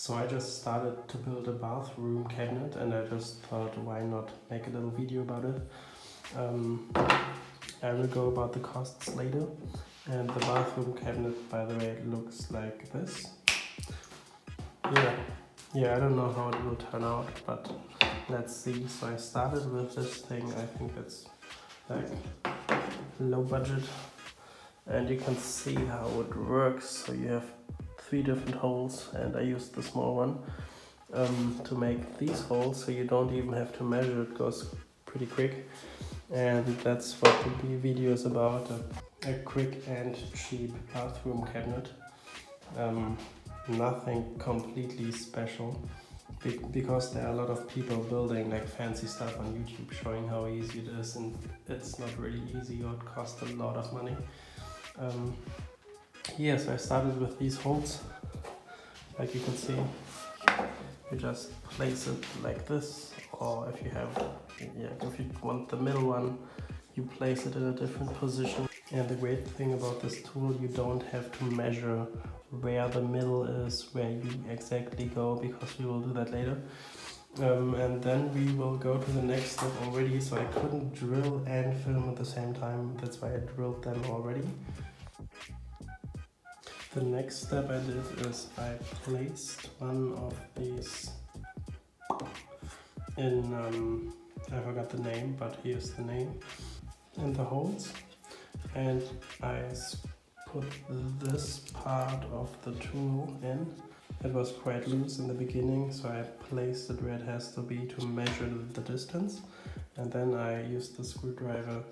So I just started to build a bathroom cabinet, and I just thought, why not make a little video about it. I will go about the costs later. And the bathroom cabinet, by the way, looks like this. Yeah, I don't know how it will turn out, but let's see. So I started with this thing. I think it's like low budget, and you can see how it works. So you have 3 different holes, and I used the small one to make these holes, so you don't even have to measure. It goes pretty quick, and that's what the video is about. A quick and cheap bathroom cabinet. Nothing completely special, because there are a lot of people building like fancy stuff on YouTube showing how easy it is, and it's not really easy, or it costs a lot of money. Yes, I started with these holes. Like you can see, you just place it like this, or if you want the middle one, you place it in a different position. And the great thing about this tool, you don't have to measure where the middle is, where you exactly go, because we will do that later. And then we will go to the next step already. So I couldn't drill and film at the same time, that's why I drilled them already. The next step I did is I placed one of these in, I forgot the name, but here's the name, in the holes. And I put this part of the tool in. It was quite loose in the beginning, so I placed it where it has to be to measure the distance. And then I used the screwdriver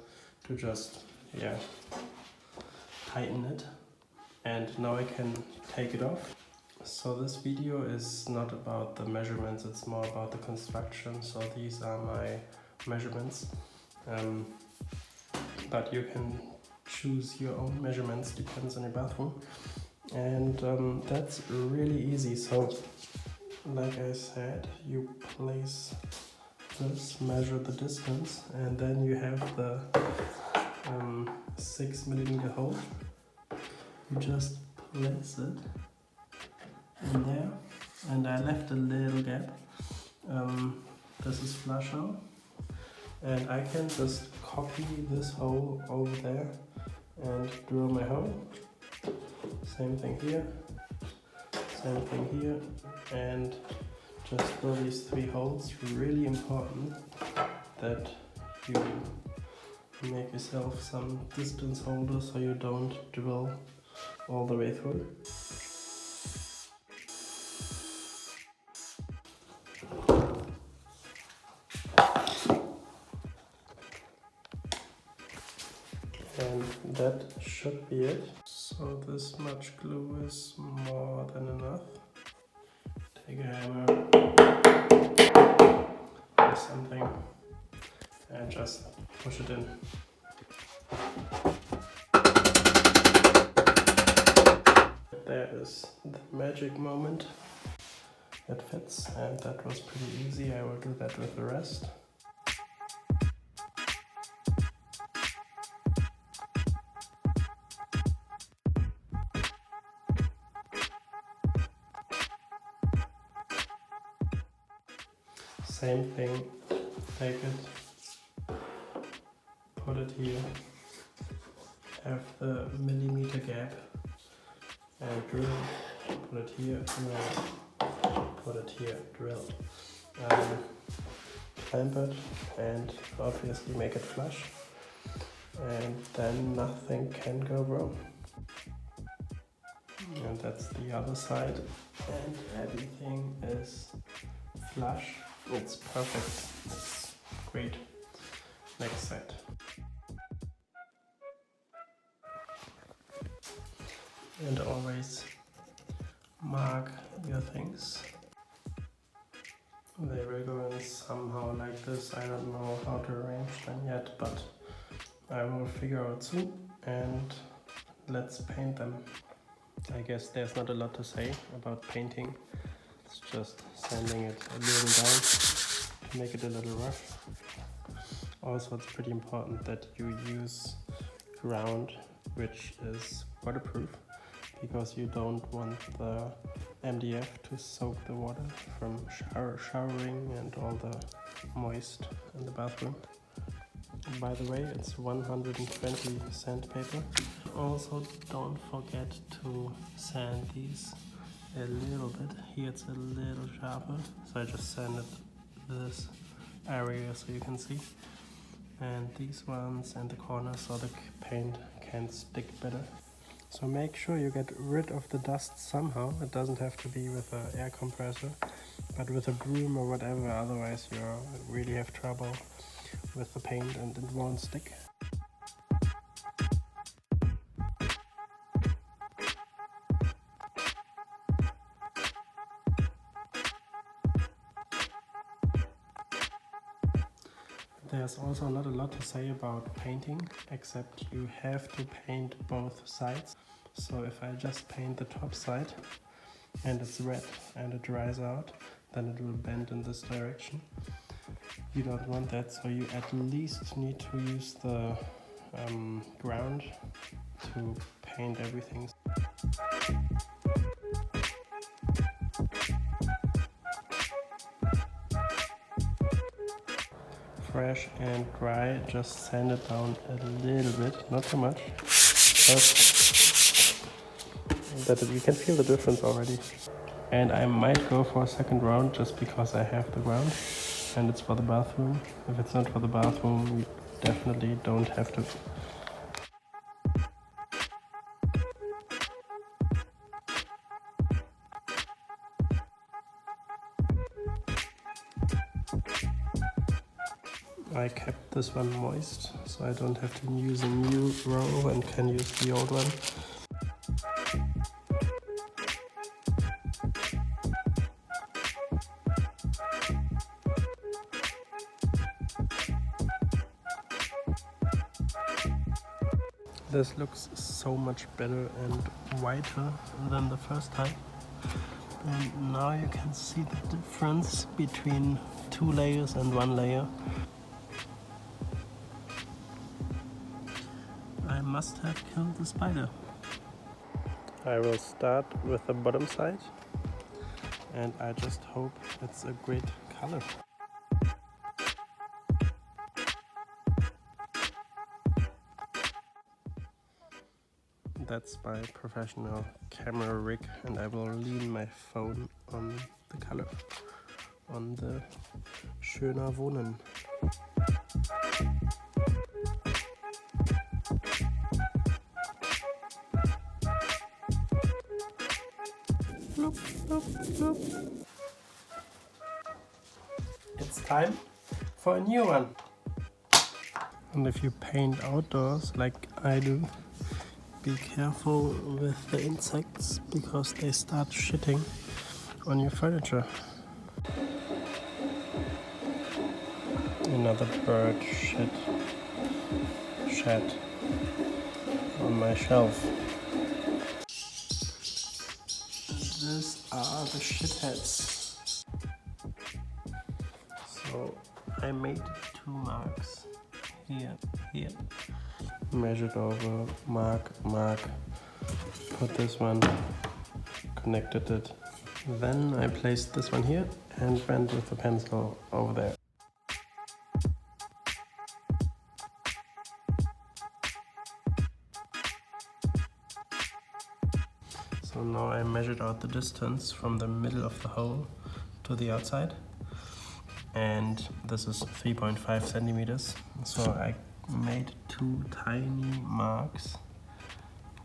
to just, tighten it. And now I can take it off. So this video is not about the measurements, it's more about the construction. So these are my measurements. But you can choose your own measurements, depends on your bathroom. And that's really easy. So like I said, you place this, measure the distance, and then you have the 6mm hole. You just place it in there, and I left a little gap. This is flush now, and I can just copy this hole over there and drill my hole. Same thing here, same thing here, and just drill these 3 holes. Really important that you make yourself some distance holders so you don't drill all the way through. And that should be it. So this much glue is more than enough. Take a hammer or something and just push it in. There is the magic moment. It fits, and that was pretty easy. I will do that with the rest. Same thing, take it, put it here, have the millimeter gap, and drill, put it here, drill, put it here, drill. Clamp it, and obviously make it flush, and then nothing can go wrong. And that's the other side, and everything is flush. It's perfect, it's great. Next set. And always mark your things. They will go in somehow like this. I don't know how to arrange them yet, but I will figure out soon. And let's paint them. I guess there's not a lot to say about painting. It's just sanding it a little down to make it a little rough. Also, it's pretty important that you use ground which is waterproof, because you don't want the MDF to soak the water from showering and all the moist in the bathroom. By the way, it's 120 sandpaper. Also, don't forget to sand these a little bit. Here it's a little sharper, so I just sanded this area so you can see. And these ones and the corners so the paint can stick better. So make sure you get rid of the dust somehow. It doesn't have to be with an air compressor, but with a broom or whatever, otherwise you really have trouble with the paint and it won't stick. There's also not a lot to say about painting, except you have to paint both sides. So if I just paint the top side and it's red and it dries out, then it will bend in this direction. You don't want that, so you at least need to use the ground to paint everything. Fresh and dry, just sand it down a little bit, not too much, just that you can feel the difference already. And I might go for a second round just because I have the ground and it's for the bathroom. If it's not for the bathroom, you definitely don't have to. I kept this one moist, so I don't have to use a new roll and can use the old one. This looks so much better and whiter than the first time. And now you can see the difference between 2 layers and 1 layer. I must have killed the spider. I will start with the bottom side and I just hope it's a great color. That's my professional camera rig and I will lean my phone on the color, on the Schöner Wohnen. Bloop, bloop, bloop. It's time for a new one. And if you paint outdoors like I do, be careful with the insects because they start shitting on your furniture. Another bird shat on my shelf. These are the shitheads. So I made 2 marks here. Measured over, mark, put this one, connected it. Then I placed this one here and went with the pencil over there. So now I measured out the distance from the middle of the hole to the outside. And this is 3.5 centimeters. So I made 2 tiny marks,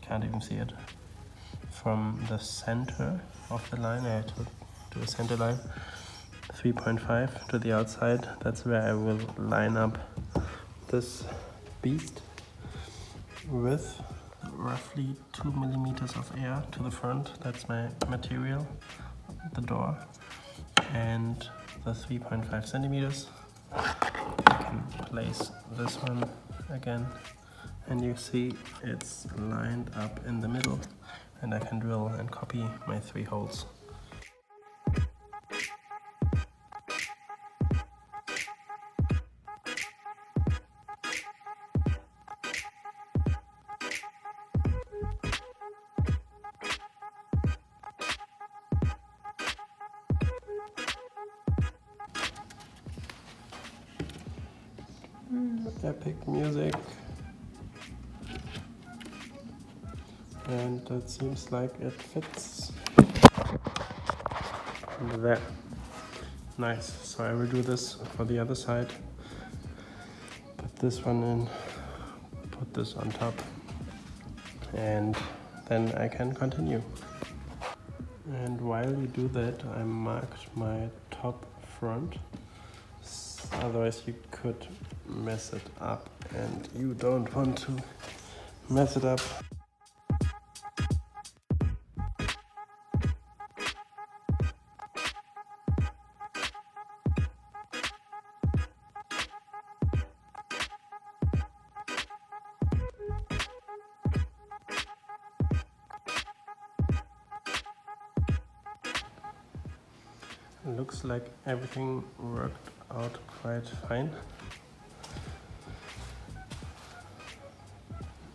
can't even see it, from the center of the line. I had to do a center line, 3.5 to the outside. That's where I will line up this beast with roughly 2 millimeters of air to the front. That's my material, the door, and the 3.5 centimeters. I can place this one again and you see it's lined up in the middle and I can drill and copy my 3 holes. Epic music. And it seems like it fits there. Nice. So I will do this for the other side. Put this one in, put this on top, and then I can continue. And while you do that, I marked my top front. Otherwise you could mess it up, and you don't want to mess it up. Looks like everything worked out quite fine.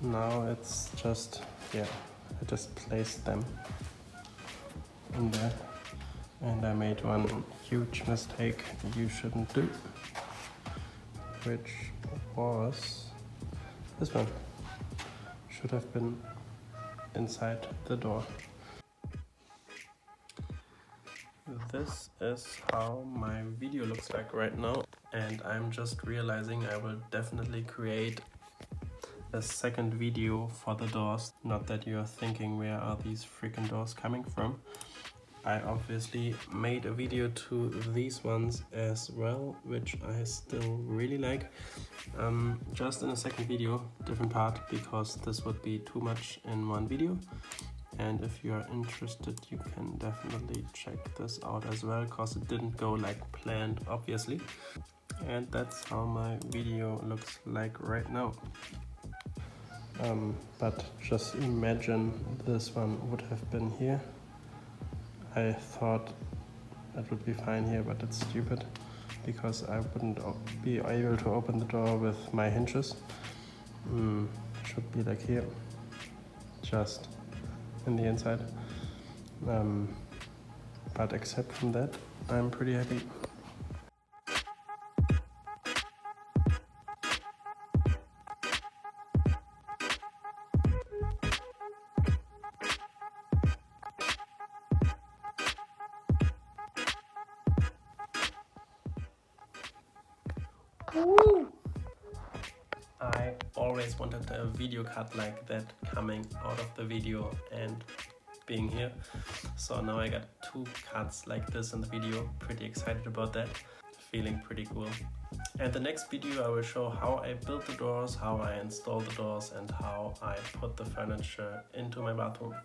Now it's just, I just placed them in there. And I made one huge mistake you shouldn't do, which was this one. Should have been inside the door. This is how my video looks like right now, and I'm just realizing I will definitely create a second video for the doors. Not that you're thinking, where are these freaking doors coming from? I obviously made a video to these ones as well, which I still really like. Just in a second video, different part, because this would be too much in one video. And if you are interested, you can definitely check this out as well, because it didn't go like planned, obviously. And that's how my video looks like right now. But just imagine this one would have been here. I thought it would be fine here, but it's stupid, because I wouldn't be able to open the door with my hinges. Should be like here, just in the inside. But except from that, I'm pretty happy. I always wanted a video cut like that coming out of the video and being here. So now I got two cuts like this in the video. Pretty excited about that. Feeling pretty cool. And the next video I will show how I built the doors, how I installed the doors, and how I put the furniture into my bathroom.